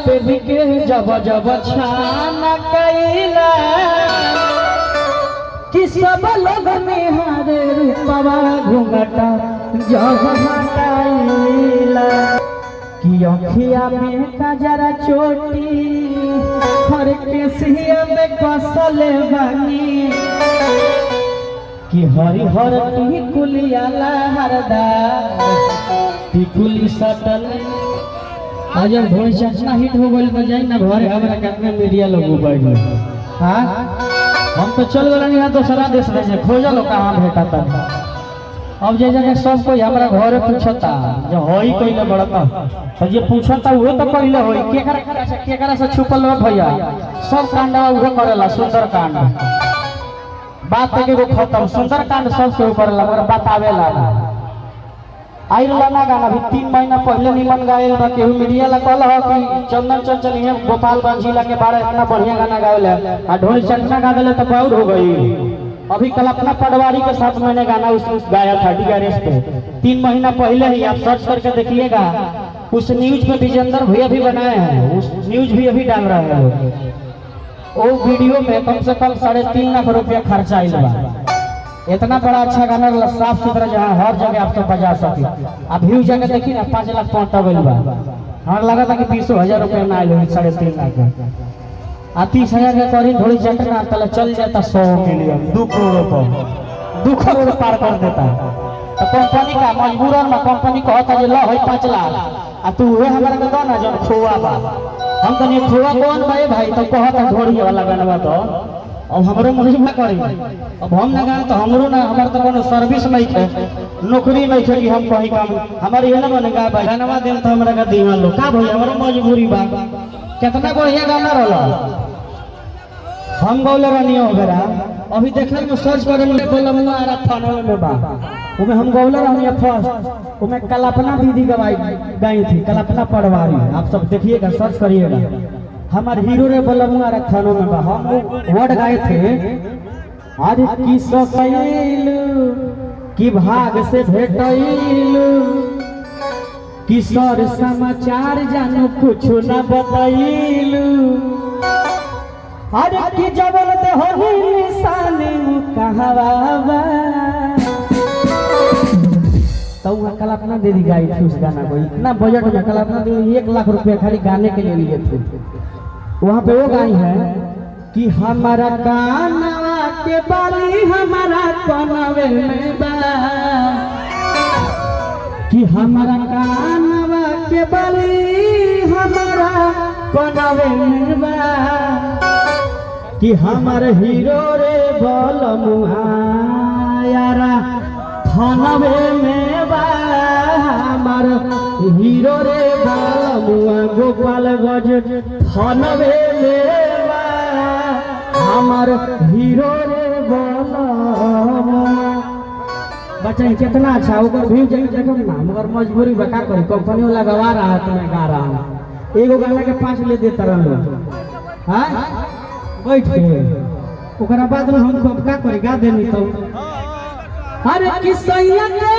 पे बिके जब जब छाना कैला कि सब लोग निहारे रूपवा घूंघटा जब हटाइला कि अखिया में कजरा चोटी हर केसिया में कसले बानी कि हरिहर टिकुलिया लहरदा टिकुली सटल अजब धोई चचना हिट हो गइल तो जाई ना घरे हमरा कितना मीडिया लोग बैठ हां हम तो चल गए यहाँ दूसरा देश में खोजा लो कहाँ भेटा था अब जे जगह सब कोई हमारा घरे पूछता जो होई कोई बड़ता तो जे पूछता वो तो कहले होई केकरा से छुपल हो भैया सब कांडवा उहे करेला सुंदर कांड बात के वो खत्म सुंदर कांड सब के ऊपर लगा बतावेला आइला ना गाना भी 3 महीना पहले निमन गायल बा केहू मीडिया ला कहल हो कि चंदन चंचल है गोपालगंज जिला के बारे इतना बढ़िया गाना गावेला आ ढोल चटना गा देले तो बहुत हो गई। अभी कल्पना पटवारी के साथ मैंने गाना उसमें गाया था डीआरएस पे 3 महीना पहले ही, आप सर्च करके देखिएगा। उस न्यूज में विजेंद्र भैया भी बनाए हैं, उस न्यूज भी अभी डाल रहे हैं। वो वीडियो में कम से कम 3.5 लाख रुपया खर्चा आइल बा। इतना बड़ा अच्छा गाना साफ सुथरा जहाँ हर जगह आप सब बजा सके। आप व्यू जगह देखी ना 5 लाख पहुंचा गई बा। हमारा लगा था कि 20,000 रुपया ना आये 3.5 लाख आ 30,000 के करी ढोली चटना तले चल जाता 100 मिलियन 2 करोड़ रुपये 2 करोड़ पार कर देता। तो कंपनी का मजबूरन में कंपनी कहता जे लो है 5 लाख आ तू वे हमारा के दो ना जो खोआ बा। हम कहनी खोआ कौन भाई भाई तो कहता ढोली वाला गाना तो अब हमरो मुझे करी। अब हम ना गाए तो हमरो ना हमार तो कोनो सर्विस नहीं है, नौकरी नहीं है कि हम कहीं काम हमारे ये ना बने गा भाई गाना देन तो हमरा का दीवा लो का भाई हमरो मजबूरी बा। कितना बढ़िया गाना रहला हम गौले रानियो वगैरह अभी देखल में सर्च करे में बोलमुआ आ थाना में बा उमे हम गौले रानियो फर्स्ट उमे कल्पना दीदी गाई थी, कल्पना पटवारी। आप सब देखिएगा सर्च करिएगा। हमारे हीरो रे बोलमुआ थानों में बा हम वर्ड गाए थे। अरे की ससैलू की भाग से भेटैलू किशोर समाचार जानू कुछ न बताइलू। अरे की जबल दे हो निशानी कहवा बा तो वहाँ कल्पना दीदी गाई थी उस गाना को। इतना बजट में कल्पना दीदी 1 लाख रुपया खाली गाने के लिए लिए थे। वहाँ पे वो गाई है कि हमारा कानवा के बाली हमारा कनवे में बा कि हमारा कानवा के बाली हमारा कनवे में बा कि हमारे हीरो रे बोलमुआ यारा थानवे में बा। हमार हीरो रे बोलमुआ गोपालगंज थानवे में बा। हमार हीरो रे बोलमुआ बच्चा कितना अच्छा ओकर व्यू जगह ना मगर मजबूरी बका करी कंपनी वाला गवा रहा है तो मैं गा रहा हूँ। एगो गाना के 5 ले देता रहो हाँ बैठ के ओकरा बाद में हम का करी गा देनी तो। अरे किसैया के